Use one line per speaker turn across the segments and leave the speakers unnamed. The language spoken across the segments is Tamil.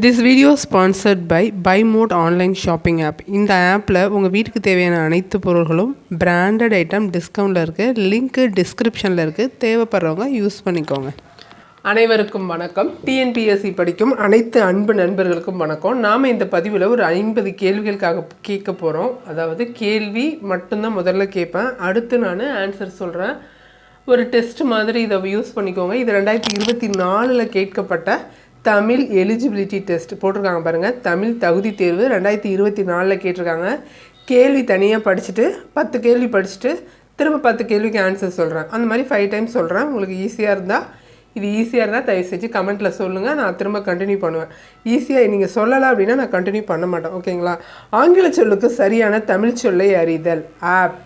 This video is sponsored by BuyMode online shopping app. இந்த ஆப்பில் உங்கள் வீட்டுக்கு தேவையான அனைத்து பொருள்களும் பிராண்டட் ஐட்டம் டிஸ்கவுண்டில் இருக்குது. லிங்க்கு டிஸ்கிரிப்ஷனில் இருக்குது. தேவைப்படுறவங்க யூஸ் பண்ணிக்கோங்க. அனைவருக்கும் வணக்கம். டிஎன்பிஎஸ்சி படிக்கும் அனைத்து அன்பு நண்பர்களுக்கும் வணக்கம். நாம் இந்த பதிவில் ஒரு 50 கேள்விகளுக்காக கேட்க போகிறோம். அதாவது கேள்வி மட்டும்தான் முதல்ல கேட்பேன், அடுத்து நான் ஆன்சர் சொல்கிறேன். ஒரு டெஸ்ட் மாதிரி இதை யூஸ் பண்ணிக்கோங்க. இது 2024 கேட்கப்பட்ட தமிழ் எலிஜிபிலிட்டி டெஸ்ட் போட்டிருக்காங்க பாருங்கள். தமிழ் தகுதி தேர்வு 2024 கேட்டிருக்காங்க. கேள்வி தனியாக படிச்சுட்டு 10 கேள்வி படிச்சுட்டு திரும்ப 10 கேள்விக்கு ஆன்சர் சொல்கிறேன். அந்த மாதிரி 5 டைம்ஸ் சொல்கிறேன். உங்களுக்கு ஈஸியாக இருந்தால் தயவு செஞ்சு கமெண்ட்டில் சொல்லுங்கள், நான் திரும்ப கண்டினியூ பண்ணுவேன். ஈஸியாக நீங்கள் சொல்லலை அப்படின்னா நான் கண்டினியூ பண்ண மாட்டேன், ஓகேங்களா? ஆங்கில சொல்லுக்கு சரியான தமிழ் சொல்லை அறிதல். ஆப்,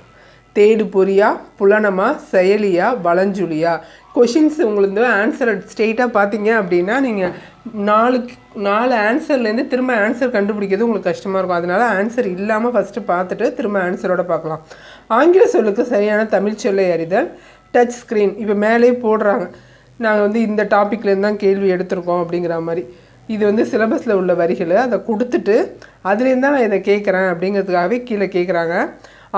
தேடு பொறியா, புலனமா, செயலியா, வளஞ்சுழியா? கொஷின்ஸ் உங்களுக்கு ஆன்சரை ஸ்ட்ரெயிட்டாக பார்த்தீங்க அப்படின்னா நீங்கள் 4 ஆன்சர்லேருந்து திரும்ப ஆன்சர் கண்டுபிடிக்கிறது உங்களுக்கு கஷ்டமாக இருக்கும். அதனால் ஆன்சர் இல்லாமல் ஃபஸ்ட்டு பார்த்துட்டு திரும்ப ஆன்சரோட பார்க்கலாம். ஆங்கில சொல்லுக்கு சரியான தமிழ் சொல்லை அறிதல். டச் ஸ்க்ரீன் இப்போ மேலே போடுறாங்க. நாங்கள் இந்த டாப்பிக்லேருந்து தான் கேள்வி எடுத்திருக்கோம் அப்படிங்கிற மாதிரி. இது சிலபஸில் உள்ள வரிகள். அதை கொடுத்துட்டு அதுலேருந்து தான் நான் இதை கேட்குறேன் அப்படிங்கிறதுக்காகவே கீழே கேட்குறாங்க.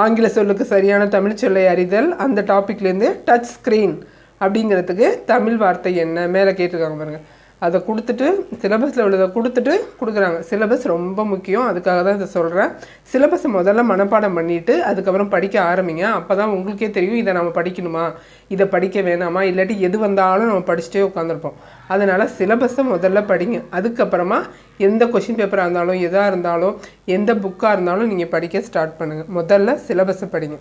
ஆங்கில சொல்லுக்கு சரியான தமிழ் சொல்லை அறிதல் அந்த டாப்பிக்லேருந்து டச் ஸ்க்ரீன் அப்படிங்கிறதுக்கு தமிழ் வார்த்தை என்ன மேலே கேட்டிருக்காங்க பாருங்கள். அதை கொடுத்துட்டு சிலபஸில் உள்ளதை கொடுக்குறாங்க. சிலபஸ் ரொம்ப முக்கியம், அதுக்காக தான் இதை சொல்கிறேன். சிலபஸை முதல்ல மனப்பாடம் பண்ணிவிட்டு அதுக்கப்புறம் படிக்க ஆரம்பிங்க. அப்போ தான் உங்களுக்கே தெரியும் இதை நம்ம படிக்கணுமா, இதை படிக்க வேணாமா, இல்லாட்டி எது வந்தாலும் நம்ம படிச்சுட்டே உட்காந்துருப்போம். அதனால் சிலபஸை முதல்ல படிங்க. அதுக்கப்புறமா எந்த கொஷின் பேப்பராக இருந்தாலும் எதாக இருந்தாலும் எந்த புக்காக இருந்தாலும் நீங்கள் படிக்க ஸ்டார்ட் பண்ணுங்கள். முதல்ல சிலபஸை படிங்க.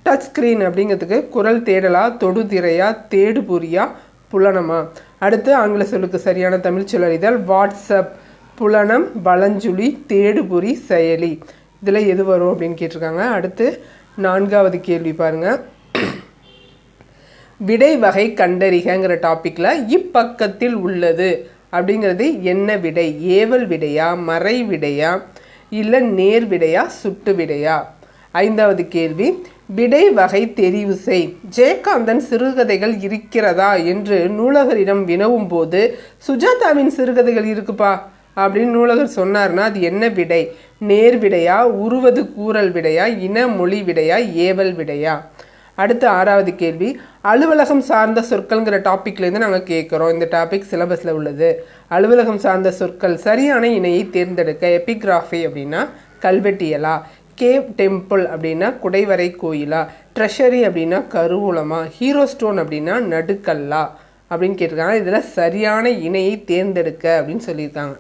டச் ஸ்க்ரீன் அப்படிங்கிறதுக்கு குரல் தேடலா, தொடுதிரையா, தேடு பொறியா, புலனமா? அடுத்து ஆங்கில சொல்லுக்கு சரியான தமிழ் சொல் அறிதல். வாட்ஸ்அப், புலனம், வளஞ்சுழி, தேடுபொறி, செயலி. இதில் எது வரும் அப்படின்னு கேட்டிருக்காங்க. அடுத்து 4வது கேள்வி பாருங்கள். விடை வகை கண்டறிகிற டாப்பிக்கில் இப்பக்கத்தில் உள்ளது அப்படிங்கிறது என்ன விடை? ஏவல் விடையா, மறை விடையா, இல்லை நேர் விடையா, சுட்டு விடையா? 5வது கேள்வி. விடை வகை தெரிவு செய். ஜெயகாந்தன் சிறுகதைகள் இருக்கிறதா என்று நூலகரிடம் வினவும் போது சுஜாதாவின் சிறுகதைகள் இருக்குப்பா அப்படின்னு நூலகர் சொன்னார்னா அது என்ன விடை? நேர் விடையா, உருவது கூறல் விடையா, இன மொழி விடையா, ஏவல் விடையா? அடுத்து 6வது கேள்வி. அலுவலகம் சார்ந்த சொற்கள்ங்கிற டாப்பிக்லேருந்து நாங்கள் கேட்குறோம். இந்த டாபிக் சிலபஸில் உள்ளது. அலுவலகம் சார்ந்த சொற்கள் சரியான இணையை தேர்ந்தெடுக்க. எபிகிராஃபி அப்படின்னா கல்வெட்டியலா, கேவ் டெம்பிள் அப்படின்னா குடைவரை கோயிலா, ட்ரெஷரி அப்படின்னா கருவூலமா, ஹீரோ ஸ்டோன் அப்படின்னா நடுக்கல்லா அப்படின்னு கேட்டிருக்காங்க. இதில் சரியான இணையை தேர்ந்தெடுக்க அப்படின்னு சொல்லியிருக்காங்க.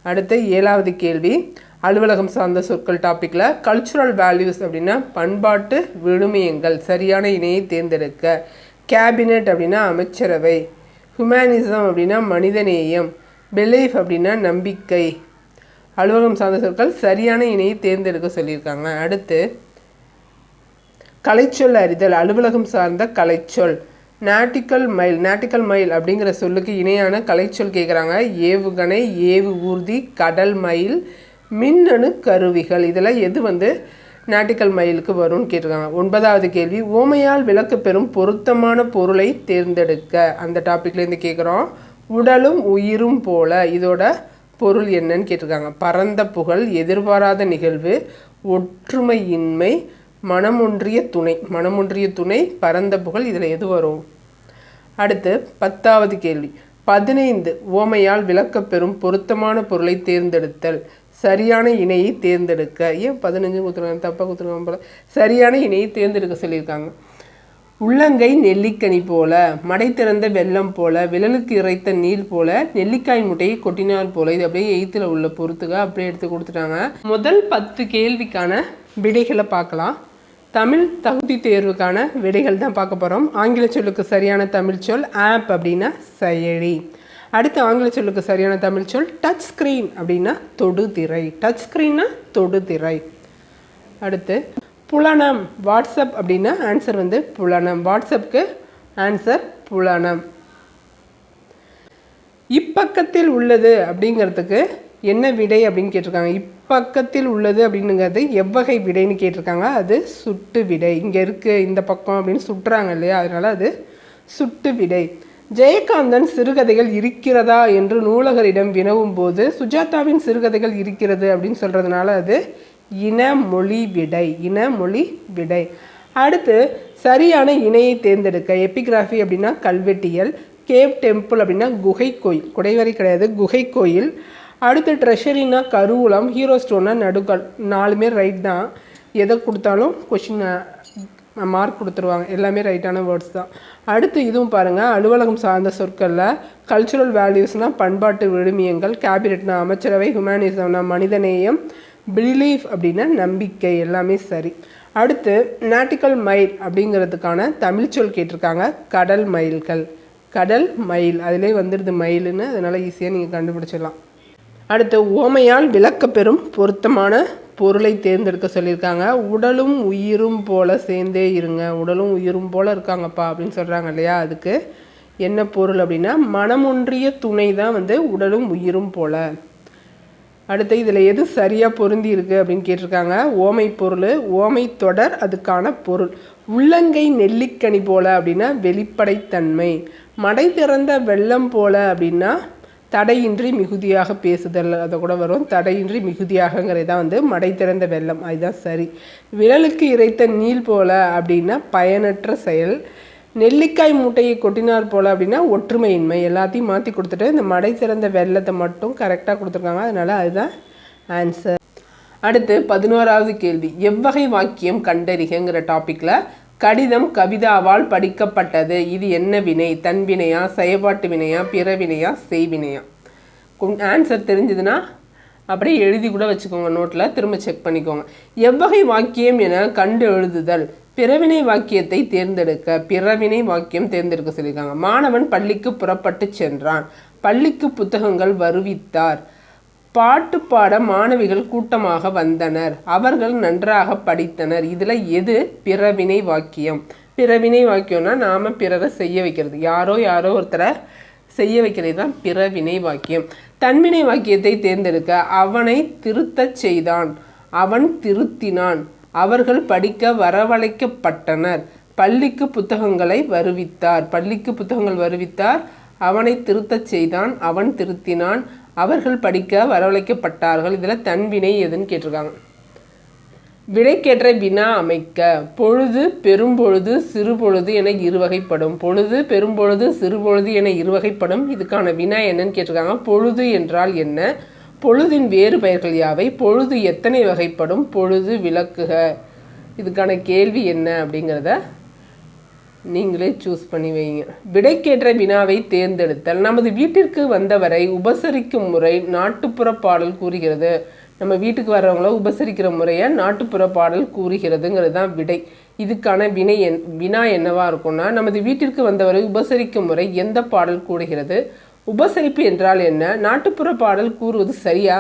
அடுத்து 7வது கேள்வி. அலுவலகம் சார்ந்த சொற்கள் டாப்பிக்கில் கல்ச்சுரல் வேல்யூஸ் அப்படின்னா பண்பாட்டு விழுமியங்கள். சரியான இணையை தேர்ந்தெடுக்க. கேபினெட் அப்படின்னா அமைச்சரவை. ஹியூமனிசம் அப்படின்னா மனிதநேயம். பிலீஃப் அப்படின்னா நம்பிக்கை. அலுவலகம் சார்ந்த சொற்கள் சரியான இணையை தேர்ந்தெடுக்க சொல்லியிருக்காங்க. அடுத்து கலைச்சொல் அறிதல். அலுவலகம் சார்ந்த கலைச்சொல். நாட்டிக்கல் மைல் அப்படிங்கிற சொல்லுக்கு இணையான கலைச்சொல் கேட்குறாங்க. ஏவுகணை, ஏவு ஊர்தி, கடல் மயில், மின்னணு கருவிகள். இதில் எது நாட்டிக்கல் மைலுக்கு வரும்னு கேட்டிருக்காங்க. 9வது கேள்வி. ஓமையால் விளக்கு பெறும் பொருத்தமான பொருளை தேர்ந்தெடுக்க. அந்த டாப்பிக்லேருந்து கேட்குறோம். உடலும் உயிரும் போல. இதோட பொருள் என்னன்னு கேட்டிருக்காங்க. பரந்த புகழ், எதிர்பாராத நிகழ்வு, ஒற்றுமையின்மை, மனமொன்றிய துணை, பரந்த புகழ். இதில் எது வரும்? அடுத்து 10வது கேள்வி. 15 ஓமையால் விளக்கப்பெறும் பொருத்தமான பொருளை தேர்ந்தெடுத்தல். சரியான இணையை தேர்ந்தெடுக்க. ஏன் 15 கொடுத்துருக்காங்க, தப்பாக கொடுத்துருக்காங்க போல. சரியான இணையை தேர்ந்தெடுக்க சொல்லியிருக்காங்க. உள்ளங்கை நெல்லிக்கனி போல, மடை திறந்த வெள்ளம் போல, விரலுக்கு இறைத்த நீர் போல, நெல்லிக்காய் முட்டையை கொட்டினார் போல. இது அப்படியே 8ல் உள்ள பொறுத்துக்க அப்படியே எடுத்து கொடுத்துட்டாங்க. முதல் 10 கேள்விக்கான விடைகளை பார்க்கலாம். தமிழ் தகுதி தேர்வுக்கான விடைகள் தான் பார்க்க போகிறோம். ஆங்கில சொல்லுக்கு சரியான தமிழ் சொல் ஆப் அப்படின்னா செயலி. அடுத்து ஆங்கில சொல்லுக்கு சரியான தமிழ் சொல் டச் ஸ்க்ரீன் அப்படின்னா தொடுதிரை. டச் ஸ்க்ரீன்னா தொடுதிரை. அடுத்து புலனம். வாட்ஸ்அப் அப்படின்னா ஆன்சர் புலனம். வாட்ஸ்அப்புக்கு ஆன்சர் புலனம். இப்பக்கத்தில் உள்ளது அப்படிங்கிறதுக்கு என்ன விடை அப்படின்னு கேட்டிருக்காங்க. இப்பக்கத்தில் உள்ளது அப்படிங்கிறது எவ்வகை விடைன்னு கேட்டிருக்காங்க. அது சுட்டு விடை. இங்கே இருக்குது இந்த பக்கம் அப்படின்னு சுட்டுறாங்க இல்லையா, அதனால் அது சுட்டு விடை. ஜெயகாந்தன் சிறுகதைகள் இருக்கிறதா என்று நூலகரிடம் வினவும் போது சுஜாதாவின் சிறுகதைகள் இருக்கிறது அப்படின்னு சொல்கிறதுனால அது இனமொழி விடை. அடுத்து சரியான இணையை தேர்ந்தெடுக்க. எபிகிராஃபி அப்படின்னா கல்வெட்டியல், கேவ் டெம்பிள் அப்படின்னா குகை கோயில், குடைவரை கிடையாது குகை கோயில். அடுத்து ட்ரெஷரினா கருவூலம், ஹீரோ ஸ்டோன்னா நடுக்கல். 4மே ரைட் தான். எதை கொடுத்தாலும் கொஷின் மார்க் கொடுத்துருவாங்க, எல்லாமே ரைட்டான வேர்ட்ஸ் தான். அடுத்து இதுவும் பாருங்கள், அலுவலகம் சார்ந்த சொற்களில் கல்ச்சுரல் வேல்யூஸ்னால் பண்பாட்டு விழுமியங்கள், கேபினெட்னா அமைச்சரவை, ஹியூமனிசம்னா மனிதநேயம், பிலீஃப் அப்படின்னா நம்பிக்கை, எல்லாமே சரி. அடுத்து நாட்டிக்கல் மைல் அப்படிங்கிறதுக்கான தமிழ் சொல் கேட்டிருக்காங்க, கடல் மைல்கள். கடல் மயில், அதிலே வந்துடுது மயிலுன்னு, அதனால் ஈஸியாக நீங்கள் கண்டுபிடிச்சிடலாம். அடுத்து ஓமையால் விளக்கப்பெறும் பொருத்தமான பொருளை தேர்ந்தெடுக்க சொல்லியிருக்காங்க. உடலும் உயிரும் போல சேர்ந்தே இருங்க. உடலும் உயிரும் போல இருக்காங்கப்பா அப்படின்னு சொல்கிறாங்க இல்லையா, அதுக்கு என்ன பொருள் அப்படின்னா மனமொன்றிய துணை தான் உடலும் உயிரும் போல. அடுத்து இதில் எது சரியாக பொருந்தி இருக்குது அப்படின்னு கேட்டிருக்காங்க. ஓமை பொருள், ஓமை தொடர், அதுக்கான பொருள். உள்ளங்கை நெல்லிக்கனி போல அப்படின்னா வெளிப்படைத்தன்மை. மடை திறந்த வெள்ளம் போல அப்படின்னா தடையின்றி மிகுதியாக பேசுதல், அதை கூட வரும். தடையின்றி மிகுதியாகங்கிறது தான் மடை திறந்த வெள்ளம், அதுதான் சரி. விரலுக்கு இறைத்த நீள் போல அப்படின்னா பயனற்ற செயல். நெல்லிக்காய் மூட்டையை கொட்டினார் போல் அப்படின்னா ஒற்றுமையின்மை. எல்லாத்தையும் மாற்றி கொடுத்துட்டு இந்த மடை திறந்த வெள்ளத்தை மட்டும் கரெக்டாக கொடுத்துருக்காங்க, அதனால் அதுதான் ஆன்சர். அடுத்து 11வது கேள்வி, எவ்வகை வாக்கியம் கண்டறிகங்கிற டாப்பிக்கில் கடிதம் கவிதாவால் படிக்கப்பட்டது. இது என்ன வினை? தன்வினையா, செயற்பாட்டு வினையா, பிறவினையா, செய்வினையா? ஆன்சர் தெரிஞ்சதுன்னா அப்படியே எழுதி கூட வச்சுக்கோங்க, நோட்டில் திரும்ப செக் பண்ணிக்கோங்க. எவ்வகை வாக்கியம் என கண்டு எழுதுதல். பிறவினை வாக்கியத்தை தேர்ந்தெடுக்க. பிறவினை வாக்கியம் தேர்ந்தெடுக்க சொல்லியிருக்காங்க. மாணவன் பள்ளிக்கு புறப்பட்டு சென்றான். பள்ளிக்கு புத்தகங்கள் வருவித்தார். பாட்டு பாட மாணவிகள் கூட்டமாக வந்தனர். அவர்கள் நன்றாக படித்தனர். இதில் எது பிறவினை வாக்கியம்? பிறவினை வாக்கியம்னா நாம் பிறரை செய்ய வைக்கிறது, யாரோ ஒருத்தரை செய்ய வைக்கிறது தான் பிறவினை வாக்கியம். தன்வினை வாக்கியத்தை தேர்ந்தெடுக்க. அவனை திருத்தச் செய்தான். அவன் திருத்தினான். அவர்கள் படிக்க வரவழைக்கப்பட்டனர். பள்ளிக்கு புத்தகங்களை வருவித்தார். பள்ளிக்கு புத்தகங்கள் வருவித்தார். அவனை திருத்தச் செய்தான். அவன் திருத்தினான். அவர்கள் படிக்க வரவழைக்கப்பட்டார்கள். இதில் தன்வினை எதுன்னு கேட்டிருக்காங்க. விடைக்கேற்ற வினா அமைக்க. பொழுது, பெரும்பொழுது, சிறுபொழுது என இருவகைப்படும். பொழுது, பெரும்பொழுது, சிறுபொழுது என இருவகைப்படும். இதுக்கான வினா என்னன்னு கேட்டிருக்காங்க. பொழுது என்றால் என்ன? பொழுதின் வேறு பெயர்கள் யாவை? பொழுது எத்தனை வகைப்படும்? பொழுது விளக்குக. இதுக்கான கேள்வி என்ன அப்படிங்கிறத நீங்களே சூஸ் பண்ணி வைங்க. விடைக்கேற்ற வினாவை தேர்ந்தெடுத்தல். நமது வீட்டிற்கு வந்தவரை உபசரிக்கும் முறை நாட்டுப்புற பாடல் கூறுகிறது. நம்ம வீட்டுக்கு வர்றவங்கள உபசரிக்கிற முறையை நாட்டுப்புற பாடல் கூறுகிறதுங்கிறது தான் விடை. இதுக்கான வினா என்னவா இருக்கும்னா, நமது வீட்டிற்கு வந்தவரை உபசரிக்கும் முறை எந்த பாடல் கூறுகிறது? உபசரிப்பு என்றால் என்ன? நாட்டுப்புற பாடல் கூறுவது சரியா?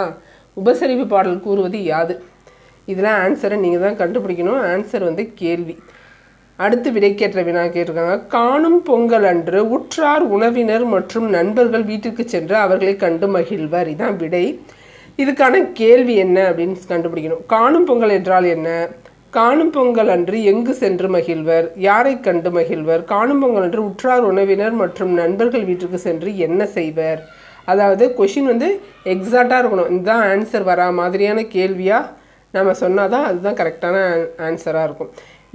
உபசரிப்பு பாடல் கூறுவது யாது? இதெல்லாம் ஆன்சரை நீங்கள் தான் கண்டுபிடிக்கணும். ஆன்சர் கேள்வி. அடுத்து விடைக்கேற்ற வினா கேட்டிருக்காங்க. காணும் பொங்கல் அன்று உற்றார், உணவினர் மற்றும் நண்பர்கள் வீட்டிற்கு சென்று அவர்களை கண்டு மகிழ்வர். இதான் விடை. இதுக்கான கேள்வி என்ன அப்படின்னு கண்டுபிடிக்கணும். காணும் பொங்கல் என்றால் என்ன? காணும் பொங்கல் அன்று எங்கு சென்று மகிழ்வர்? யாரை கண்டு மகிழ்வர்? காணும் பொங்கல் அன்று உற்றார், உணவினர் மற்றும் நண்பர்கள் வீட்டுக்கு சென்று என்ன செய்வர்? அதாவது கொஷின் எக்ஸாக்டாக இருக்கணும். இதுதான் ஆன்சர் வரா மாதிரியான கேள்வியாக நம்ம சொன்னால் தான் அதுதான் கரெக்டான ஆன்சராக இருக்கும்.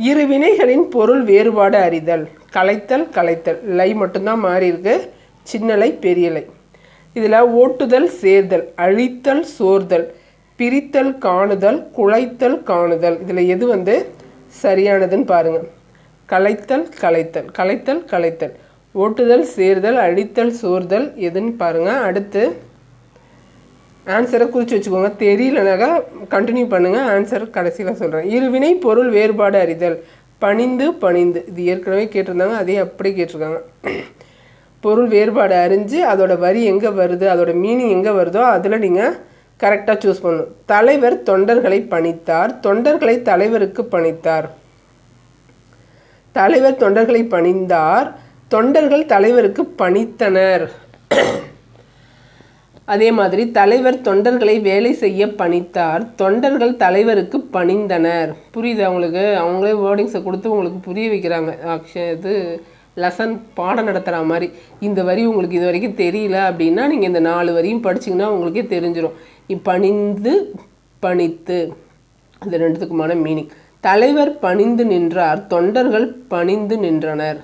இரு வினைகளின் பொருள் வேறுபாடு அறிதல். கலைத்தல், கலைத்தல், லை மட்டும்தான் மாறி இருக்கு, சின்னலை பெரியலை. இதில் ஓட்டுதல், சேர்தல், அழித்தல், சோர்தல், பிரித்தல், காணுதல், குலைத்தல், காணுதல், இதில் எது சரியானதுன்னு பாருங்கள். கலைத்தல், கலைத்தல், கலைத்தல், கலைத்தல், ஓட்டுதல், சேர்தல், அழித்தல், சோர்தல் எதுன்னு பாருங்கள். அடுத்து ஆன்சரை குறித்து வச்சுக்கோங்க, தெரியலனாக்கா கண்டினியூ பண்ணுங்கள், ஆன்சர் கடைசியில் சொல்கிறேன். இருவினை பொருள் வேறுபாடு அறிதல். பணிந்து, பணிந்து, இது ஏற்கனவே கேட்டிருந்தாங்க, அதே அப்படி கேட்டிருக்காங்க. பொருள் வேறுபாடு அறிஞ்சு அதோட வரி எங்கே வருது, அதோட மீனிங் எங்கே வருதோ அதில் நீங்கள் கரெக்டாக சூஸ் பண்ணணும். தலைவர் தொண்டர்களை பணித்தார். தொண்டர்களை தலைவருக்கு பணித்தார். தலைவர் தொண்டர்களை பணிந்தார். தொண்டர்கள் தலைவருக்கு பணித்தனர். அதே மாதிரி தலைவர் தொண்டர்களை வேலை செய்ய பணித்தார். தொண்டர்கள் தலைவருக்கு பணிந்தனர். புரியுது அவங்களுக்கு? அவங்களே வேர்டிங்ஸை கொடுத்து உங்களுக்கு புரிய வைக்கிறாங்க. இது லெசன் பாடம் நடத்துகிற மாதிரி. இந்த வரி உங்களுக்கு இது வரைக்கும் தெரியல அப்படின்னா நீங்கள் இந்த 4 வரியும் படிச்சிங்கன்னா உங்களுக்கே தெரிஞ்சிடும். பணிந்து பணித்து அது ரெண்டுத்துக்குமான மீனிங். தலைவர் பணிந்து நின்றார், தொண்டர்கள் பணிந்து நின்றனர்.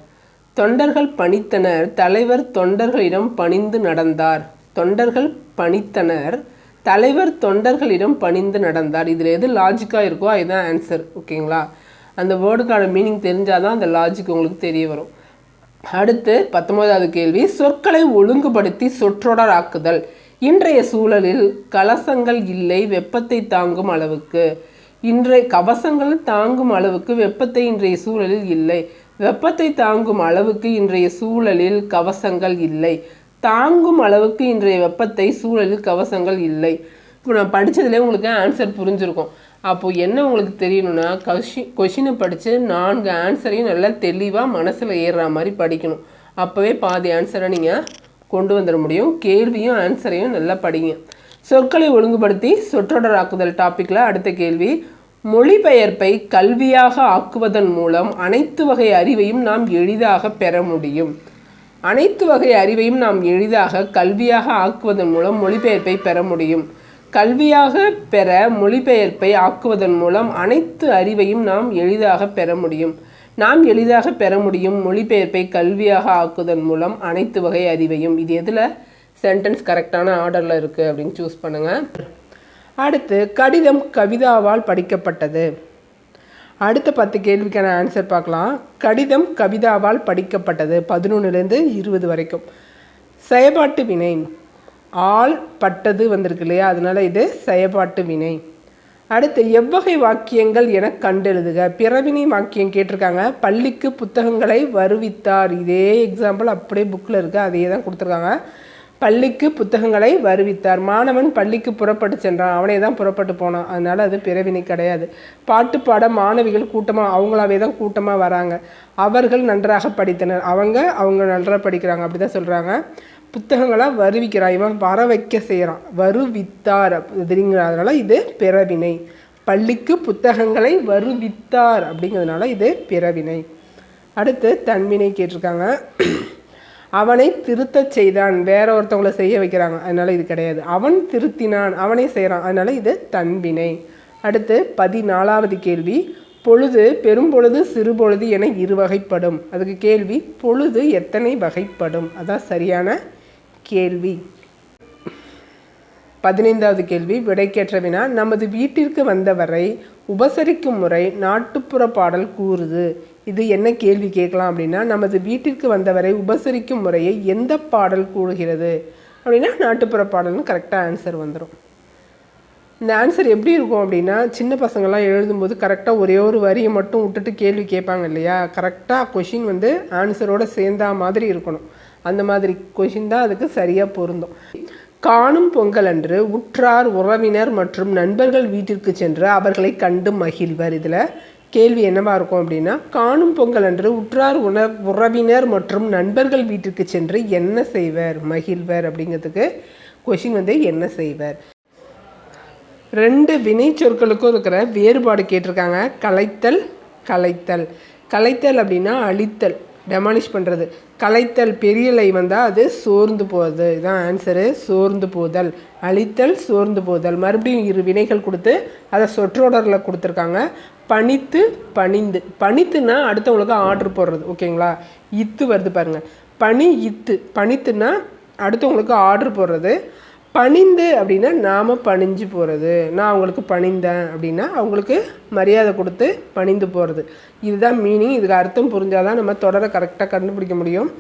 தொண்டர்கள் பணித்தனர், தலைவர் தொண்டர்களிடம் பணிந்து நடந்தார். தொண்டர்கள் பணித்தனர், தலைவர் தொண்டர்களிடம் பணிந்து நடந்தார். இதில் எது லாஜிக்காக இருக்கோ அதுதான் ஆன்சர். ஓகேங்களா? அந்த வேர்டுக்கான மீனிங் தெரிஞ்சால் தான் அந்த லாஜிக் உங்களுக்கு தெரிய வரும். அடுத்து 19வது கேள்வி. சொற்களை ஒழுங்குபடுத்தி சொற்றொடராக்குதல். இன்றைய சூழலில் கலசங்கள் இல்லை வெப்பத்தை தாங்கும் அளவுக்கு. கவசங்கள் தாங்கும் அளவுக்கு வெப்பத்தை இன்றைய சூழலில் இல்லை. வெப்பத்தை தாங்கும் அளவுக்கு இன்றைய சூழலில் கவசங்கள் இல்லை. தாங்கும் அளவுக்கு இன்றைய வெப்பத்தை சூழலில் கவசங்கள் இல்லை. இப்போ நான் படித்ததுலேயே உங்களுக்கு ஆன்சர் புரிஞ்சிருக்கும். அப்போது என்ன உங்களுக்கு தெரியணும்னா கொஷினை படித்து 4 ஆன்சரையும் நல்லா தெளிவாக மனசில் ஏறுற மாதிரி படிக்கணும். அப்போவே பாதி ஆன்சரை நீங்கள் கொண்டு வந்துட முடியும். கேள்வியும் ஆன்சரையும் நல்லா படிங்க. சொற்களை ஒழுங்குபடுத்தி சொற்றொடராக்குதல் டாப்பிக்கில் அடுத்த கேள்வி. மொழிபெயர்ப்பை கல்வியாக ஆக்குவதன் மூலம் அனைத்து வகை அறிவையும் நாம் எளிதாக பெற முடியும். அனைத்து வகை அறிவையும் நாம் எளிதாக கல்வியாக ஆக்குவதன் மூலம் மொழிபெயர்ப்பை பெற முடியும். கல்வியாக பெற மொழிபெயர்ப்பை ஆக்குவதன் மூலம் அனைத்து அறிவையும் நாம் எளிதாக பெற முடியும். நாம் எளிதாக பெற முடியும் மொழிபெயர்ப்பை கல்வியாக ஆக்குவதன் மூலம் அனைத்து வகை அறிவையும். இது எதில் சென்டென்ஸ் கரெக்டான ஆர்டரில் இருக்குது அப்படின்னு சூஸ் பண்ணுங்கள். அடுத்து கடிதம் கவிதாவால் படிக்கப்பட்டது. அடுத்த 10 கேள்விக்கான ஆன்சர் பார்க்கலாம். கடிதம் கவிதாவால் படிக்கப்பட்டது 11லேருந்து 20 வரைக்கும். செயற்பாட்டு வினை ஆள் பட்டது வந்திருக்கு இல்லையா, அதனால இது செயற்பாட்டு வினை. அடுத்து எவ்வகை வாக்கியங்கள் என கண்டெழுதுக. பிறவினை வாக்கியம் கேட்டிருக்காங்க. பள்ளிக்கு புத்தகங்களை வருவித்தார். இதே எக்ஸாம்பிள் அப்படியே புக்கில் இருக்குது, அதையே தான் கொடுத்துருக்காங்க. பள்ளிக்கு புத்தகங்களை வருவித்தார். மாணவன் பள்ளிக்கு புறப்பட்டு சென்றான், அவனே தான் புறப்பட்டு போனான், அதனால் அது பிறவினை கிடையாது. பாட்டு பாட மாணவிகள் கூட்டமாக அவங்களாவே தான் கூட்டமாக வராங்க. அவர்கள் நன்றாக படித்தனர், அவங்க நன்றாக படிக்கிறாங்க, அப்படி தான் சொல்கிறாங்க. புத்தகங்களை வருவிக்கிறான், இவன் வர வைக்க செய்கிறான், வருவித்தார் அப்படிங்கிறதுனால இது பிறவினை. பள்ளிக்கு புத்தகங்களை வருவித்தார் அப்படிங்கிறதுனால இது பிறவினை. அடுத்து தன்வினை கேட்டிருக்காங்க. அவனை திருத்தச் செய்தான், வேற ஒருத்தவங்களை செய்ய வைக்கிறாங்க, அதனால இது கிடையாது. அவன் திருத்தினான், அவனை செய்கிறான், அதனால இது தன்வினை. அடுத்து 14வது கேள்வி. பொழுது பெரும்பொழுது சிறுபொழுது என 2 வகைப்படும். அதுக்கு கேள்வி பொழுது எத்தனை வகைப்படும், அதான் சரியான கேள்வி. 15வது கேள்வி விடைக்கேற்ற வினா. நமது வீட்டிற்கு வந்தவரை உபசரிக்கும் முறை நாட்டுப்புற பாடல் கூறுது. இது என்ன கேள்வி கேட்கலாம் அப்படின்னா, நமது வீட்டிற்கு வந்தவரை உபசரிக்கும் முறையை எந்த பாடல் கூறுகிறது அப்படின்னா நாட்டுப்புற பாடல்னு கரெக்டாக ஆன்சர் வந்துடும். இந்த ஆன்சர் எப்படி இருக்கும் அப்படின்னா, சின்ன பசங்கள்லாம் எழுதும்போது கரெக்டாக ஒரே ஒரு வரியை மட்டும் விட்டுட்டு கேள்வி கேட்பாங்க இல்லையா, கரெக்டாக கொஷின் வந்து ஆன்சரோடு சேர்ந்தா மாதிரி இருக்கணும். அந்த மாதிரி கொஷின் தான் அதுக்கு சரியாக பொருந்தும். காணும் பொங்கல் அன்று உற்றார் உறவினர் மற்றும் நண்பர்கள் வீட்டிற்கு சென்று அவர்களை கண்டு மகிழ்வர். இதில் கேள்வி என்னவாக இருக்கும் அப்படின்னா, காணும் பொங்கல் அன்று உற்றார் உறவினர் மற்றும் நண்பர்கள் வீட்டிற்கு சென்று என்ன செய்வர், மகிழ்வர் அப்படிங்கிறதுக்கு கொஷின் வந்து என்ன செய்வர். 2 வினை சொற்களுக்கும் இருக்கிற வேறுபாடு கேட்டிருக்காங்க. கலைத்தல் கலைத்தல். கலைத்தல் அப்படின்னா அழித்தல், டெமாலிஷ் பண்ணுறது. கலைத்தல் பெரியலை வந்தால் அது சோர்ந்து போகுது, இதுதான் ஆன்சரு, சோர்ந்து போதல். அழித்தல் சோர்ந்து போதல். மறுபடியும் 2 வினைகள் கொடுத்து அதை சொற்றொடரில் கொடுத்துருக்காங்க. பணித்து பணிந்து. பணித்துனா அடுத்தவங்களுக்கு ஆர்டர் போடுறது, ஓகேங்களா. இத்து வருது பாருங்கள், பணி இத்து. பணித்துனா அடுத்தவங்களுக்கு ஆர்டர் போடுறது. பணிந்து அப்படின்னா நாம் பணிஞ்சு போகிறது. நான் அவங்களுக்கு பணிந்தேன் அப்படின்னா அவங்களுக்கு மரியாதை கொடுத்து பணிந்து போகிறது. இதுதான் மீனிங். இதுக்கு அர்த்தம் புரிஞ்சாதான் நம்ம தொடரை கரெக்டாக கண்டுபிடிக்க முடியும்.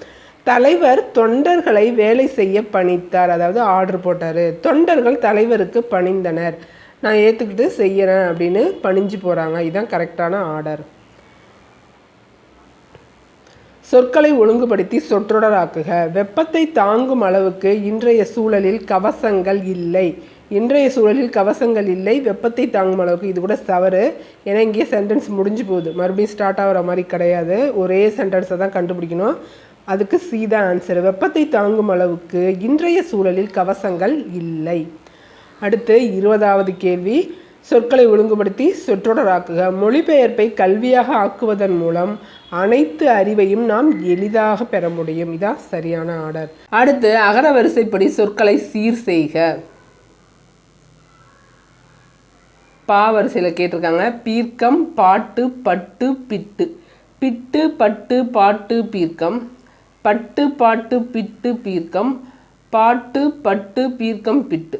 தலைவர் தொண்டர்களை வேலை செய்ய பணித்தார், அதாவது ஆர்டர் போட்டார். தொண்டர்கள் தலைவருக்கு பணிந்தனர், நான் ஏற்றுக்கிட்டு செய்கிறேன் அப்படின்னு பணிஞ்சு போகிறாங்க. இதுதான் கரெக்டான ஆர்டர். சொற்களை ஒழுங்குபடுத்தி சொற்றொடராக்குக. வெப்பத்தை தாங்கும் அளவுக்கு இன்றைய சூழலில் கவசங்கள் இல்லை. இன்றைய சூழலில் கவசங்கள் இல்லை, வெப்பத்தை தாங்கும் அளவுக்கு. இது கூட தவறு, ஏன்னா இங்கேயே சென்டென்ஸ் முடிஞ்சு போகுது, மறுபடியும் ஸ்டார்ட் ஆகிற மாதிரி கிடையாது. ஒரே சென்டென்ஸை தான் கண்டுபிடிக்கணும். அதுக்கு சி தான் ஆன்சர். வெப்பத்தை தாங்கும் அளவுக்கு இன்றைய சூழலில் கவசங்கள் இல்லை. அடுத்து 20வது கேள்வி. சொற்களை ஒழுங்குபடுத்தி சொற்றொடராக்குக. மொழிபெயர்ப்பை கல்வியாக ஆக்குவதன் மூலம் அனைத்து அறிவையும் நாம் எளிதாக பெற முடியும். இதான் சரியான ஆர்டர். அடுத்து அகர வரிசைப்படி சொற்களை சீர் செய்க. பா வரிசையில் கேட்டிருக்காங்க. பீர்க்கம், பாட்டு, பட்டு, பிட்டு. பிட்டு, பட்டு, பாட்டு, பீர்க்கம். பட்டு, பாட்டு, பிட்டு, பீர்க்கம். பாட்டு, பட்டு, பீர்க்கம், பிட்டு.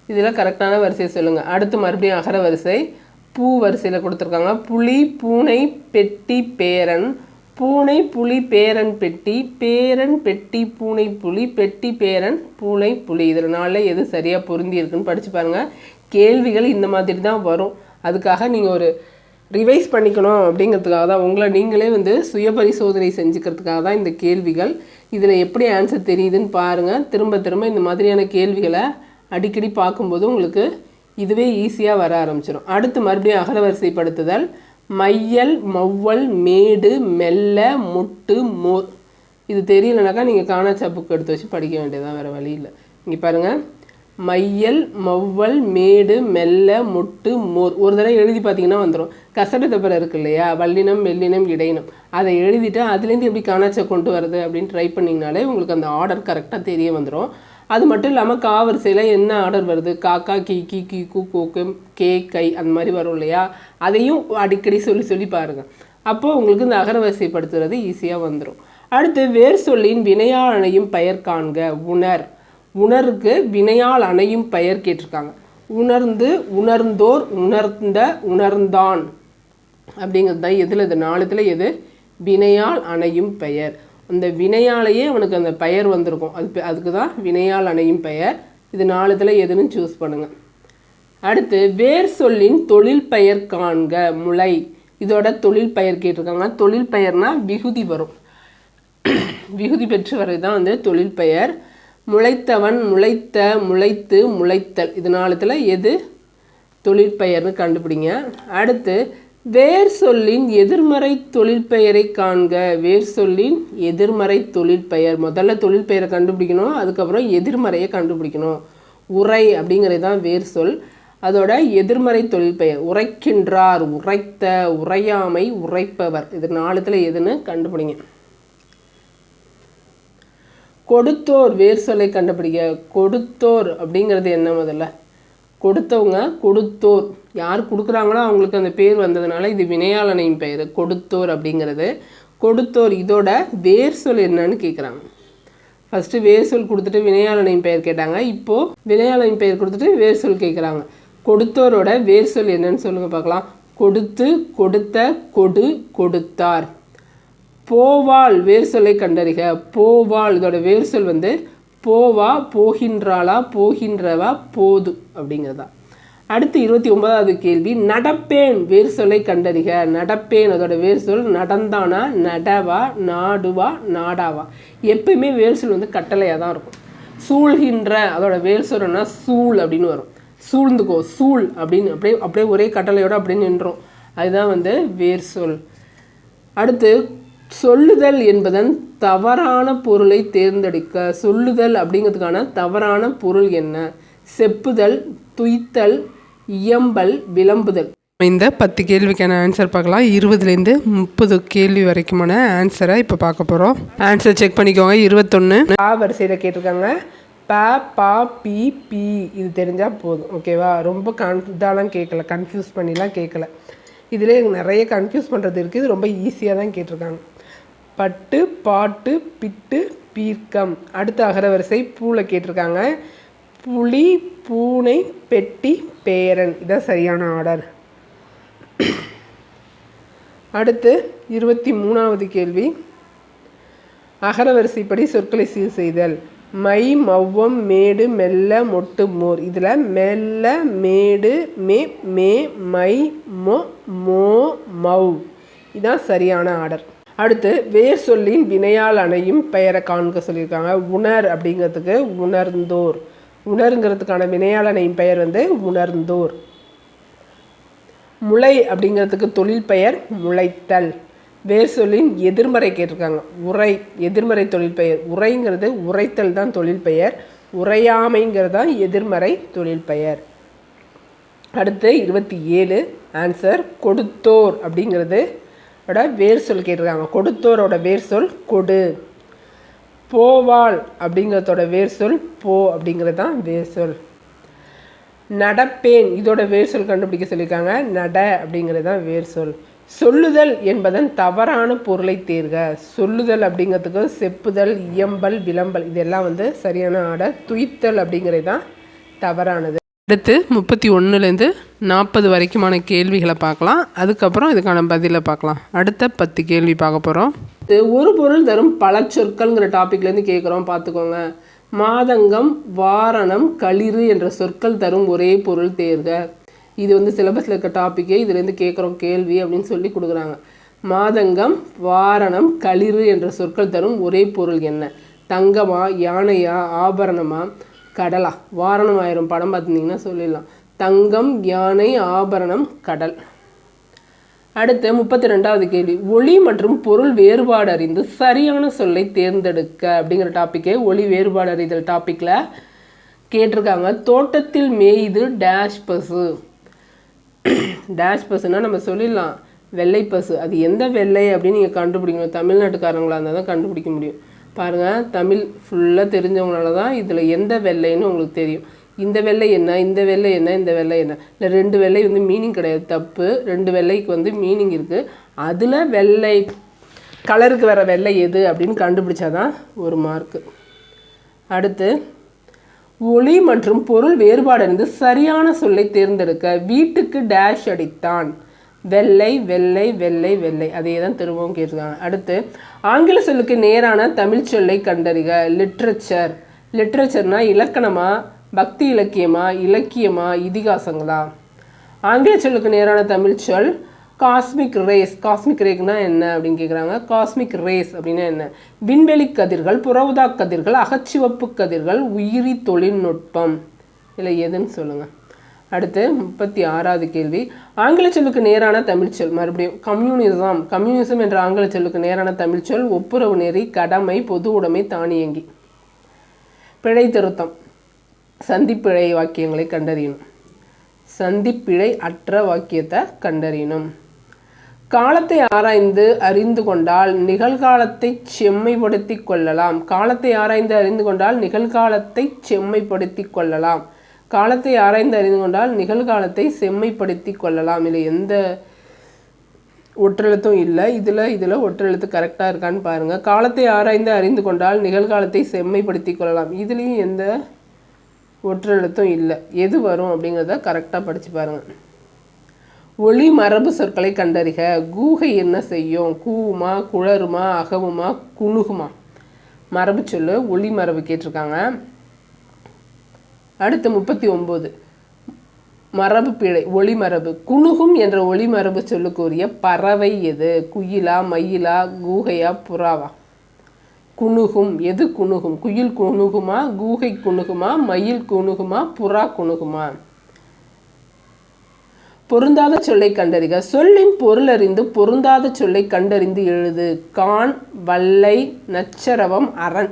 இதில் கரெக்டான வரிசையை சொல்லுங்கள். அடுத்து மறுபடியும் அகர வரிசை. பூ வரிசையில் கொடுத்துருக்காங்க. புலி, பூனை, பெட்டி, பேரன். பூனை, புலி, பேரன், பெட்டி. பேரன், பெட்டி, பூனை, புலி. பெட்டி, பேரன், பூனை, புலி. இதில் நாளில் எது சரியாக பொருந்தி இருக்குன்னு படித்து பாருங்கள். கேள்விகள் இந்த மாதிரி தான் வரும். அதுக்காக நீங்கள் ஒரு ரிவைஸ் பண்ணிக்கணும் அப்படிங்கிறதுக்காக தான், உங்களை நீங்களே சுய பரிசோதனை செஞ்சுக்கிறதுக்காக தான் இந்த கேள்விகள். இதில் எப்படி ஆன்சர் தெரியுதுன்னு பாருங்கள். திரும்ப திரும்ப இந்த மாதிரியான கேள்விகளை அடிக்கடி பார்க்கும்போது உங்களுக்கு இதுவே ஈஸியாக வர ஆரம்பிச்சிடும். அடுத்து மறுபடியும் அகர வரிசைப்படுத்துதல். மையல், மௌவல், மேடு, மெல்ல, முட்டு, மோர். இது தெரியலனாக்கா நீங்கள் காணாச்சா புக் எடுத்து வச்சு படிக்க வேண்டியதான், வேறு வழி இல்லை. இங்கே பாருங்கள். மையல், மௌவல், மேடு, மெல்ல, முட்டு, மோர். ஒரு தடவை எழுதி பார்த்தீங்கன்னா வந்துடும். கசடு தப்பரை இருக்கு இல்லையா, வல்லினம், மெல்லினம், இடையினம். அதை எழுதிட்டு அதுலேருந்து எப்படி காணாச்சா கொண்டு வருது அப்படின்னு ட்ரை பண்ணிங்கனாலே உங்களுக்கு அந்த ஆர்டர் கரெக்டாக தெரிய வந்துடும். அது மட்டும் இல்லாமல் கா வரிசையில் என்ன ஆர்டர் வருது, காக்கா, கீ, கீ, கீ, கூ, கோக்கு, கே, கை, அந்த மாதிரி வரும் இல்லையா, அதையும் அடிக்கடி சொல்லி பாருங்கள். அப்போது உங்களுக்கு இந்த அகர வரிசைப்படுத்துறது ஈஸியாக வந்துடும். அடுத்து வேர் சொல்லின் வினையால் அணையும் பெயர் காண்க. உணர். உணருக்கு வினையால் அணையும் பெயர் கேட்டிருக்காங்க. உணர்ந்து, உணர்ந்தோர், உணர்ந்த, உணர்ந்தான் அப்படிங்கிறது தான் எதில் இது நாலுத்தில் எது வினையால் அணையும் பெயர். அந்த வினையாலேயே அவனுக்கு அந்த பெயர் வந்திருக்கும். அதுக்கு தான் வினையால் அணையும் பெயர். இது நாலுத்தில் எதுன்னு சூஸ் பண்ணுங்கள். அடுத்து வேர் சொல்லின் தொழில் பெயர் காண்க. முளை. இதோட தொழில் பெயர் கேட்டிருக்காங்க. தொழில் பெயர்னால் விகுதி வரும். விகுதி பெற்று வர்றது தான் தொழில் பெயர். முளைத்தவன், முளைத்த, முளைத்து, முளைத்தல். இது நாலுத்தில் எது தொழிற்பெயர்னு கண்டுபிடிங்க. அடுத்து வேர் சொல்லின் எதிர்மறை தொழிற்பெயரை காண்க. வேர் சொல்லின் எதிர்மறை தொழிற்பெயர். முதல்ல தொழிற்பெயரை கண்டுபிடிக்கணும், அதுக்கப்புறம் எதிர்மறையை கண்டுபிடிக்கணும். உரை அப்படிங்கிறது தான் வேர் சொல். அதோட எதிர்மறை தொழிற்பெயர். உரைக்கின்றார், உரைத்த, உரையாமை, உரைப்பவர். இது நாலுத்தில் எதுன்னு கண்டுபிடிங்க. கொடுத்தோர் வேர் சொல்லை கண்டுபிடிக்க. கொடுத்தோர் அப்படிங்கிறது என்ன? முதல்ல கொடுத்தவங்க, கொடுத்தோர். யார் கொடுக்குறாங்களோ அவங்களுக்கு அந்த பேர் வந்ததுனால இது வினையால் அணையும் பெயர் கொடுத்தோர் அப்படிங்கிறது. கொடுத்தோர் இதோட வேர் சொல் என்னன்னு கேட்குறாங்க. ஃபஸ்ட்டு வேர் சொல் கொடுத்துட்டு வினையால் அணையும் பெயர் கேட்டாங்க. இப்போது வினையால் அணையும் பெயர் கொடுத்துட்டு வேர் சொல் கேட்குறாங்க. கொடுத்தோரோட வேர் சொல் என்னன்னு சொல்லுங்கள் பார்க்கலாம். கொடுத்து, கொடுத்த, கொடு, கொடுத்தார். போவாள் வேர் சொல்லை கண்டறிக. போவாள் இதோட வேர் சொல் போவா, போகின்றாளா, போகின்றவா, போது அப்படிங்கிறதா. அடுத்து 29வது கேள்வி. நடப்பேன் வேர் சொல்லை கண்டறிக. நடப்பேன் அதோட வேர் சொல் நடந்தானா, நடவா, நாடுவா, நாடாவா. எப்பயுமே வேர் சொல் கட்டளையாக தான் இருக்கும். சூழ்கின்ற அதோட வேர் சொல்னா சூழ் அப்படின்னு வரும். சூழ்ந்துக்கோ, சூழ் அப்படின்னு அப்படியே ஒரே கட்டளையோட அப்படின்னு நின்றோம். அதுதான் வேர் சொல். அடுத்து சொல்லுதல் என்பதன் தவறான பொருளை தேர்ந்தெடுக்க. சொல்லுதல் அப்படிங்கிறதுக்கான தவறான பொருள் என்ன? செப்புதல், துய்த்தல், இயம்பல், விளம்புதல். இந்த 10 கேள்விக்கான ஆன்சர் பார்க்கலாம். 20லேருந்து 30 கேள்வி வரைக்குமான ஆன்சரை இப்போ பார்க்க போகிறோம். ஆன்சர் செக் பண்ணிக்கோங்க. 21 பா வரிசையில் கேட்டிருக்காங்க. ப, பா, பி, பி. இது தெரிஞ்சால் போதும், ஓகேவா? ரொம்ப இதாலாம் கேட்கல, கன்ஃபியூஸ் பண்ணிலாம் கேட்கல. இதில் நிறைய கன்ஃபியூஸ் பண்ணுறது இருக்குது. இது ரொம்ப ஈஸியாக தான் கேட்டிருக்காங்க. பட்டு, பாட்டு, பிட்டு, பீர்க்கம். அடுத்த அகர வரிசை பூவில் கேட்டிருக்காங்க. புலி, பூனை, பெட்டி, பேரன். இதான் சரியான ஆர்டர். அடுத்து 23வது கேள்வி. அகர வரிசைப்படி சொற்களை சீர் செய்தல். மை, மௌவம், மேடு, மெல்ல, மொட்டு, மோர். இதில் மெல்ல, மேடு, மே, மே, மை, மொ, மோ, மௌ. இதுதான் சரியான ஆர்டர். அடுத்து வேர் சொல்லின் வினையால் அணையும் பெயரை காண்க சொல்லியிருக்காங்க. உணர் அப்படிங்கிறதுக்கு உணர்ந்தோர். உணருங்கிறதுக்கான வினையால் அணையும் பெயர் உணர்ந்தோர். முளை அப்படிங்கிறதுக்கு தொழில் பெயர் முளைத்தல். வேர் சொல்லின் எதிர்மறை கேட்டிருக்காங்க. உரை எதிர்மறை தொழில் பெயர். உரைங்கிறது உரைத்தல் தான் தொழில் பெயர். உரையாமைங்கிறது தான் எதிர்மறை தொழில் பெயர். அடுத்து 27 ஆன்சர் கொடுத்தோர் அப்படிங்கிறது வேர் சொல் கேட்டிருக்காங்க. கொடுத்தோரோட வேர் சொல் கொடு. போவாள் அப்படிங்கிறதோட வேர் சொல் போ அப்படிங்கிறது தான் வேர் சொல். நடப்பேன் இதோட வேர் சொல் கண்டுபிடிக்க சொல்லியிருக்காங்க. நட அப்படிங்கிறது தான் வேர் சொல். சொல்லுதல் என்பதன் தவறான பொருளை தேர்க. சொல்லுதல் அப்படிங்கிறதுக்கு செப்புதல், இயம்பல், விளம்பல் இதெல்லாம் சரியான ஆர்டர். துய்த்தல் அப்படிங்கிறது தான் தவறானது. அடுத்து 31லேருந்து 40 வரைக்குமான கேள்விகளை பார்க்கலாம். அதுக்கப்புறம் இதுக்கான பதிலை பார்க்கலாம். அடுத்த 10 கேள்வி பார்க்க போகிறோம். ஒரு பொருள் தரும் பல சொற்கள்ங்கிற டாப்பிக்லேருந்து கேட்குறோம், பார்த்துக்கோங்க. மாதங்கம், வாரணம், களிறு என்ற சொற்கள் தரும் ஒரே பொருள் தேர்க. இது சிலபஸில் இருக்க டாப்பிக்கே, இதுலேருந்து கேட்குறோம் கேள்வி அப்படின்னு சொல்லி கொடுக்குறாங்க. மாதங்கம், வாரணம், களிறு என்ற சொற்கள் தரும் ஒரே பொருள் என்ன? தங்கமா, யானையா, ஆபரணமா, கடலா? வாரணம் ஆயிரம் படம் பார்த்துருந்தீங்கன்னா சொல்லிடலாம். தங்கம், யானை, ஆபரணம், கடல். அடுத்து 32வது கேள்வி. ஒளி மற்றும் பொருள் வேறுபாடு அறிந்து சரியான சொல்லை தேர்ந்தெடுக்க அப்படிங்கிற டாப்பிக்கே ஒளி வேறுபாடு அறிதல் டாப்பிக்கில் கேட்டிருக்காங்க. தோட்டத்தில் மேய்து டேஷ் பசு. டேஷ் பசுனா நம்ம சொல்லிடலாம் வெள்ளை பசு. அது எந்த வெள்ளை அப்படின்னு நீங்கள் கண்டுபிடிக்கணும். தமிழ்நாட்டுக்காரங்களாக இருந்தால் தான் கண்டுபிடிக்க முடியும். பாருங்கள், தமிழ் ஃபுல்லாக தெரிஞ்சவங்களால தான் இதில் எந்த வெள்ளைன்னு உங்களுக்கு தெரியும். இந்த வெள்ளை என்ன, இந்த வெள்ளை என்ன, இந்த வெள்ளை என்ன. இல்லை 2 வெள்ளை மீனிங் கிடையாது, தப்பு. 2 வெள்ளைக்கு மீனிங் இருக்குது. அதில் வெள்ளை கலருக்கு வர வெள்ளை எது அப்படின்னு கண்டுபிடிச்சாதான் ஒரு மார்க்கு. அடுத்து ஒளி மற்றும் பொருள் வேறுபாடு அறிந்து சரியான சொல்லை தேர்ந்தெடுக்க. வீட்டுக்கு டேஷ் அடித்தான். வெள்ளை, வெள்ளை, வெள்ளை, வெள்ளை. அதே தான் திரும்பவும் கேட்டிருக்காங்க. அடுத்து ஆங்கில சொல்லுக்கு நேரான தமிழ் சொல்லை கண்டறிக. லிட்ரேச்சர். லிட்ரேச்சர்னா இலக்கணமா, பக்தி இலக்கியமா, இலக்கியமா, இதிகாசங்களா? ஆங்கில சொல்லுக்கு நேரான தமிழ் சொல் காஸ்மிக் ரேஸ். காஸ்மிக் ரேஸ்னா என்ன அப்படின்னு கேட்குறாங்க. காஸ்மிக் ரேஸ் அப்படின்னா என்ன? விண்வெளி கதிர்கள், புறவுதா கதிர்கள், அகச்சிவப்பு கதிர்கள், உயிரி தொழில்நுட்பம். இல்லை எதுன்னு சொல்லுங்கள். அடுத்து 36வது கேள்வி. ஆங்கில சொல்லுக்கு நேரான தமிழ் சொல். மறுபடியும் கம்யூனிசம். கம்யூனிசம் என்ற ஆங்கில சொல்லுக்கு நேரான தமிழ் சொல் ஒப்புரவு நெறி, கடமை, பொது உடைமை, தானியங்கி. பிழை திருத்தம். சந்திப்பிழை வாக்கியங்களை கண்டறியணும். சந்திப்பிழை அற்ற வாக்கியத்தை கண்டறியணும். காலத்தை ஆராய்ந்து அறிந்து கொண்டால் நிகழ்காலத்தை செம்மைப்படுத்தி கொள்ளலாம். காலத்தை ஆராய்ந்து அறிந்து கொண்டால் நிகழ்காலத்தை செம்மைப்படுத்தி கொள்ளலாம். காலத்தை ஆராய்ந்து அறிந்து கொண்டால் நிகழ்காலத்தை செம்மைப்படுத்தி கொள்ளலாம். இல்லை எந்த ஒற்றெழுத்தும் இல்லை. இதில் ஒற்றெழுத்து கரெக்டாக இருக்கான்னு பாருங்கள். காலத்தை ஆராய்ந்து அறிந்து கொண்டால் நிகழ்காலத்தை செம்மைப்படுத்தி கொள்ளலாம். இதுலேயும் எந்த ஒற்றெழுத்தும் இல்லை. எது வரும் அப்படிங்கிறத கரெக்டாக படித்து பாருங்கள். ஒளி மரபு சொற்களை கண்டறிக. கூகை என்ன செய்யும்? கூவுமா, குளறுமா, அகவுமா, குணுகுமா? மரபு சொல்லு ஒளி மரபு கேட்டிருக்காங்க. அடுத்து 39 மரபு பிழை. ஒளி மரபு. குணுகும் என்ற ஒளி மரபு சொல்லுக்குரிய பறவை எது? குயிலா, மயிலா, கூகையா, புறாவா? குணுகும். எது குணுகும்? குயில் குணுகுமா, கூகை குணுகுமா, மயில் குணுகுமா, புறா குணுகுமா? பொருந்தாத சொல்லை கண்டறிக. சொல்லின் பொருள் அறிந்து பொருந்தாத சொல்லை கண்டறிந்து எழுது. கான், வல்லை, நச்சரவம், அரண்.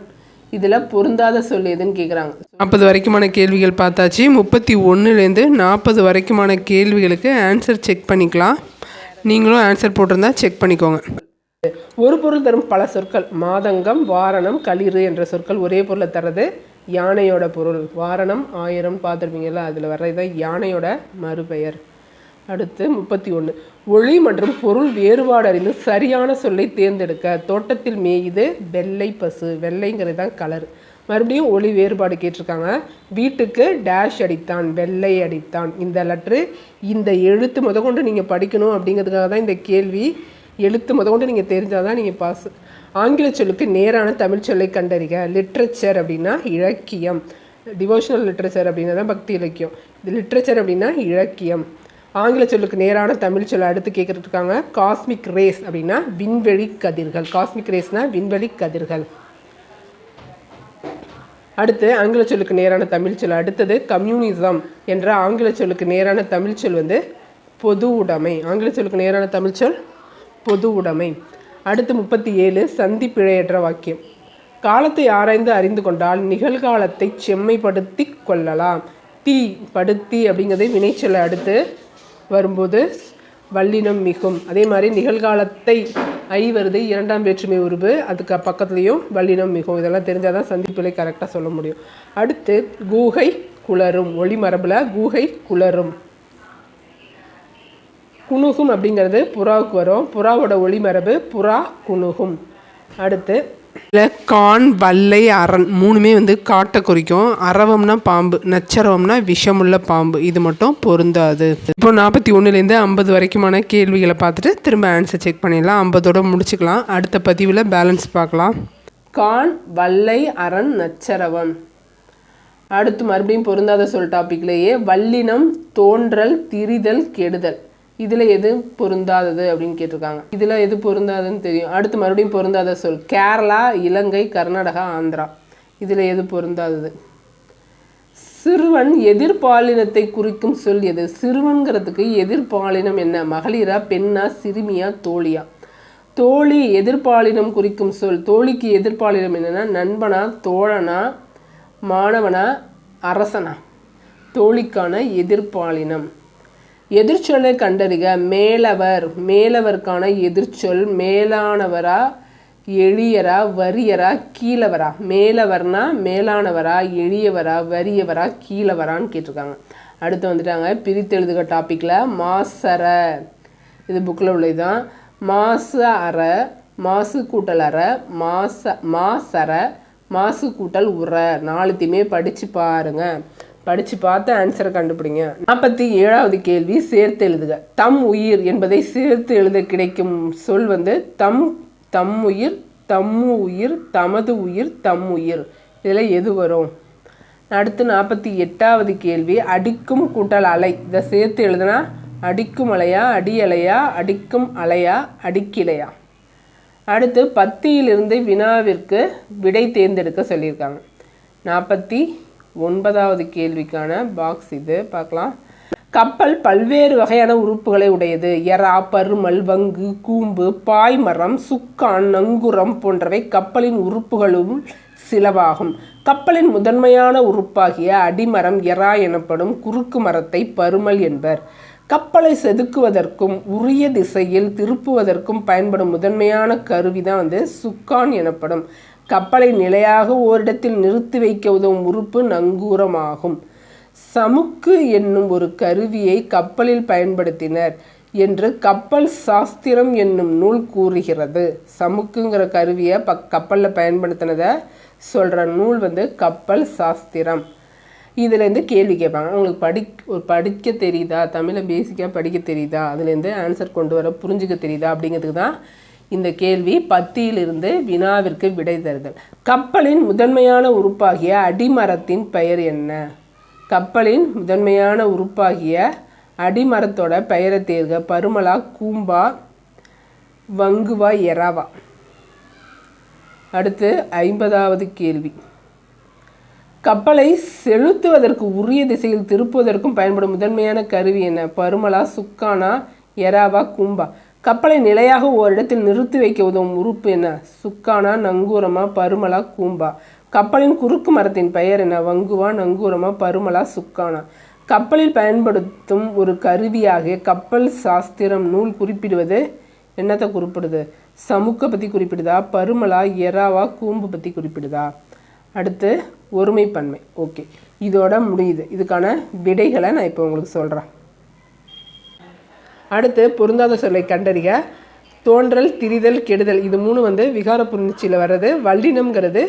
இதில் பொருந்தாத சொல் எதுன்னு கேட்குறாங்க. 40 வரைக்குமான கேள்விகள் பார்த்தாச்சு. 31லேருந்து 40 வரைக்குமான கேள்விகளுக்கு ஆன்சர் செக் பண்ணிக்கலாம். நீங்களும் ஆன்சர் போட்டிருந்தா செக் பண்ணிக்கோங்க. ஒரு பொருள் தரும் பல சொற்கள். மாதங்கம், வாரணம், களிறு என்ற சொற்கள் ஒரே பொருளை தர்றது யானையோட பொருள். வாரணம் 1000 பார்த்துருப்பீங்கல்ல, அதில் வர்றதுதான் யானையோட மறுபெயர். அடுத்து 31 ஒளி மற்றும் பொருள் வேறுபாடு அறிந்து சரியான சொல்லை தேர்ந்தெடுக்க. தோட்டத்தில் மேய்து வெள்ளை பசு. வெள்ளைங்கிறது தான் கலர். மறுபடியும் ஒளி வேறுபாடு கேட்டிருக்காங்க. வீட்டுக்கு டேஷ் அடித்தான். வெள்ளை அடித்தான். இந்த லெட்ரு இந்த எழுத்து முதற்கொண்டு நீங்கள் படிக்கணும் அப்படிங்கிறதுக்காக தான் இந்த கேள்வி. எழுத்து முதற்கொண்டு நீங்கள் தெரிஞ்சால் தான் நீங்கள் பாஸ். ஆங்கில சொல்லுக்கு நேரான தமிழ் சொல்லை கண்டறிக. லிட்ரேச்சர் அப்படின்னா இலக்கியம். டிவோஷனல் லிட்ரேச்சர் அப்படின்னா தான் பக்தி இலக்கியம். இது லிட்ரேச்சர் அப்படின்னா இலக்கியம். ஆங்கில சொல்லுக்கு நேரான தமிழ் சொல்லை அடுத்து கேட்குறதுக்காங்க. காஸ்மிக் ரேஸ் அப்படின்னா விண்வெளி கதிர்கள். காஸ்மிக் ரேஸ்னால் விண்வெளி கதிர்கள். அடுத்து ஆங்கில சொல்லுக்கு நேரான தமிழ் சொல். அடுத்தது கம்யூனிசம் என்ற ஆங்கில சொல்லுக்கு நேரான தமிழ் சொல் பொது உடைமை. ஆங்கில சொல்லுக்கு நேரான தமிழ் சொல் பொது உடைமை. அடுத்து 37 சந்தி பிழையற்ற வாக்கியம். காலத்தை ஆராய்ந்து அறிந்து கொண்டால் நிகழ்காலத்தை செம்மைப்படுத்தி கொள்ளலாம். படுத்தி படுத்தி அப்படிங்கிறது வினைச்சொல்லை அடுத்து வரும்போது வல்லினம் மிகும். அதே மாதிரி நிகழ்காலத்தை ஐ வருது, இரண்டாம் வேற்றுமை உருவு, அதுக்கு பக்கத்துலேயும் வல்லினம் மிகும். இதெல்லாம் தெரிஞ்சால் தான் சந்திப்பிலை கரெக்டாக சொல்ல முடியும். அடுத்து கூகை குளரும், ஒளி மரபில் கூகை குளரும். குணுகும் அப்படிங்கிறது புறாவுக்கு வரும், புறாவோட ஒளி மரபு புறா குணுகும். அடுத்து கான் வல்லை அரண் மூணுமே வந்து காட்டை குறிக்கும். அரவம்னா பாம்பு, நச்சரவம்னா விஷமுள்ள பாம்பு. இது மட்டும் பொருந்தாது. இப்போ 41லேருந்து 50 வரைக்குமான கேள்விகளை பார்த்துட்டு திரும்ப ஆன்சர் செக் பண்ணிடலாம். 50ஓட முடிச்சுக்கலாம். அடுத்த பதிவில் பேலன்ஸ் பார்க்கலாம். கான் வல்லை அரண் நச்சரவம். அடுத்து மறுபடியும் பொருந்தாத சொல் டாப்பிக்லேயே வல்லினம் தோன்றல் திரிதல் கெடுதல். இதில் எது பொருந்தாதது அப்படின்னு கேட்டிருக்காங்க. இதில் எது பொருந்தாதுன்னு தெரியும். அடுத்து மறுபடியும் பொருந்தாத சொல் கேரளா, இலங்கை, கர்நாடகா, ஆந்திரா. இதில் எது பொருந்தாதது? சிறுவன் எதிர்பாலினத்தை குறிக்கும் சொல் எது? சிறுவன்கிறதுக்கு எதிர்பாலினம் என்ன? மகளிரா, பெண்ணா, சிறுமியா, தோழியா? தோழி எதிர்பாலினம் குறிக்கும் சொல். தோழிக்கு எதிர்பாலினம் என்னென்னா நண்பனா, தோழனா, மாணவனா, அரசனா? தோழிக்கான எதிர்பாலினம். எதிர்ச்சொல்லை கண்டறிக. மேலவர், மேலவருக்கான எதிர்ச்சொல் மேலானவரா, எளியரா, வறியரா, கீழவரா? மேலவர்னா மேலானவரா, எளியவரா, வறியவரா, கீழவரான்னு கேட்டிருக்காங்க. அடுத்து வந்துட்டாங்க பிரித்தெழுதுக டாப்பிக்கில் மாசர. இது புக்கில் உள்ளதுதான். மாசு அற, மாசு கூட்டல் அற, மாசர, மாசு கூட்டல் உற. நாலுத்தையுமே படித்து பாருங்கள். படித்து பார்த்து ஆன்சரை கண்டுபிடிங்க. 47வது கேள்வி சேர்த்து எழுதுக. தம் உயிர் என்பதை சேர்த்து எழுத கிடைக்கும் சொல் வந்து தம் உயிர், தம்மு உயிர், தமது உயிர், தம் உயிர். இதில் எது வரும்? அடுத்து 48வது கேள்வி அடிக்கும் கூட்டல் அலை. இதை சேர்த்து எழுதுனா அடிக்கும் அலையா, அடி அலையா, அடிக்கும் அலையா, அடிக்கிலையா? அடுத்து 10லிருந்து வினாவிற்கு விடை தேர்ந்தெடுக்க சொல்லியிருக்காங்க. 49வது கேள்விக்கான பாக்ஸ் இது பார்க்கலாம். கப்பல் பல்வேறு வகையான உறுப்புகளை உடையது. எறா, பருமல், வங்கு, கூம்பு, பாய்மரம், சுக்கான், நங்குரம் போன்றவை கப்பலின் உறுப்புகளும் சிலவாகும். கப்பலின் முதன்மையான உறுப்பாகிய அடிமரம் எறா எனப்படும் குறுக்கு மரத்தை பருமல் என்பர். கப்பலை செதுக்குவதற்கும் உரிய திசையில் திருப்புவதற்கும் பயன்படும் முதன்மையான கருவிதான் வந்து சுக்கான் எனப்படும். கப்பலை நிலையாக ஓரிடத்தில் நிறுத்தி வைக்க உதவும் உறுப்பு நங்கூரமாகும். சமுக்கு என்னும் ஒரு கருவியை கப்பலில் பயன்படுத்தினர் என்று கப்பல் சாஸ்திரம் என்னும் நூல் கூறுகிறது. சமுக்குங்கிற கருவியை கப்பலில் பயன்படுத்தினதை சொல்கிற நூல் வந்து கப்பல் சாஸ்திரம். இதுலேருந்து கேள்வி கேட்பாங்க. உங்களுக்கு படிக்க தெரியுதா, தமிழை பேசிக்காக படிக்க தெரியுதா, அதுலேருந்து ஆன்சர் கொண்டு வர புரிஞ்சுக்க தெரியுதா அப்படிங்கிறதுக்கு தான் இந்த கேள்வி. 10லிருந்து வினாவிற்கு விடை தருதல். கப்பலின் முதன்மையான உறுப்பாகிய அடிமரத்தின் பெயர் என்ன? கப்பலின் முதன்மையான உறுப்பாகிய அடிமரத்தோட பெயரை தேர்க. பருமலா, கூம்பா, வங்குவா, எறாவா? அடுத்து 50வது கேள்வி கப்பலை செலுத்துவதற்கு உரிய திசையில் திருப்புவதற்கும் பயன்படும் முதன்மையான கருவி என்ன? பருமலா, சுக்கானா, எறாவா, கூம்பா? கப்பலை நிலையாக ஓரிடத்தில் நிறுத்தி வைக்க உதவும் உறுப்பு என்ன? சுக்கானா, நங்கூரமா, பருமலா, கூம்பா? கப்பலின் குறுக்கு மரத்தின் பெயர் என்ன? வங்குவா, நங்கூரமா, பருமலா, சுக்கானா? கப்பலில் பயன்படுத்தும் ஒரு கருவியாக கப்பல் சாஸ்திரம் நூல் குறிப்பிடுவது என்னத்தை குறிப்பிடுது? சமுக்கை பற்றி குறிப்பிடுதா, பருமலா, எறாவா, கூம்பு பற்றி குறிப்பிடுதா? அடுத்து ஒருமைப்பன்மை. ஓகே, இதோட முடியுது. இதுக்கான விடைகளை நான் இப்போ உங்களுக்கு சொல்கிறேன். அடுத்து பொருந்தாத சொல்லை கண்டறிக. தோன்றல், திரிதல், கெடுதல் இது மூணு வந்து விகார புணர்ச்சியில் வர்றது. வல்லினம்ங்கிறது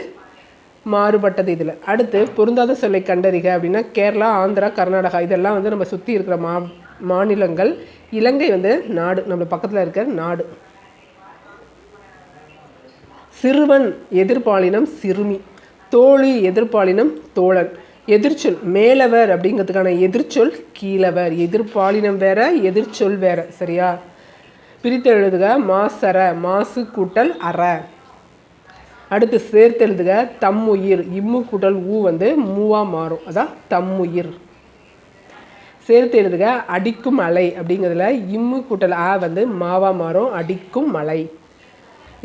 மாறுபட்டது இதில். அடுத்து பொருந்தாத சொல்லை கண்டறிக அப்படின்னா கேரளா, ஆந்திரா, கர்நாடகா இதெல்லாம் வந்து நம்ம சுற்றி இருக்கிற மாநிலங்கள். இலங்கை வந்து நாடு, நம்ம பக்கத்தில் இருக்கிற நாடு. சிறுவன் எதிர்பாலினம் சிறுமி. தோழி எதிர்பாலினம் தோழன். எதிர்ச்சொல் மேலவர் அப்படிங்கிறதுக்கான எதிர்ச்சொல் கீழவர். எதிர்பாலினம் வேற, எதிர்ச்சொல் வேற. சரியா? பிரித்து எழுதுக. மாசர, மாசு கூட்டல் அற. அடுத்து சேர்த்து எழுதுக. தம்முயிர், இம்மு கூட்டல் ஊ வந்து மூவா மாறும், அதான் தம்முயிர். சேர்த்து எழுதுக. அடிக்கும் அலை அப்படிங்கிறதுல இம்மு கூட்டல் ஆ வந்து மாவா மாறும், அடிக்கும் மலை.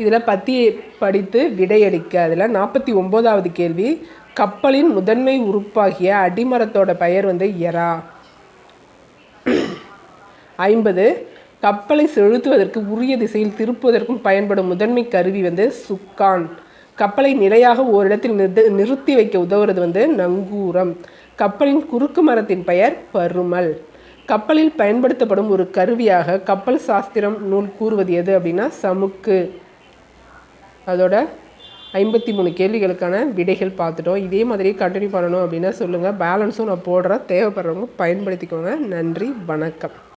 இதில் பத்தியை படித்து விடையளிக்க. அதில் 49வது கேள்வி கப்பலின் முதன்மை உறுப்பாகிய அடிமரத்தோட பெயர் வந்து எரா. 50. கப்பலை செலுத்துவதற்கு உரிய திசையில் திருப்புவதற்கும் பயன்படும் முதன்மை கருவி வந்து சுக்கான். கப்பலை நிலையாக ஓரிடத்தில் நிறுத்தி வைக்க உதவுறது வந்து நங்கூரம். கப்பலின் குறுக்கு மரத்தின் பெயர் பருமல். கப்பலில் பயன்படுத்தப்படும் ஒரு கருவியாக கப்பல் சாஸ்திரம் நூல் கூறுவது எது அப்படின்னா சமுக்கு. அதோட 53 கேள்விகளுக்கான விடைகள் பார்த்துட்டோம். இதே மாதிரி கண்டினியூ பண்ணணும் அப்படின்னா சொல்லுங்கள். பேலன்ஸும் நான் போடுறேன், தேவைப்படுறவங்க பயன்படுத்திக்கோங்க. நன்றி, வணக்கம்.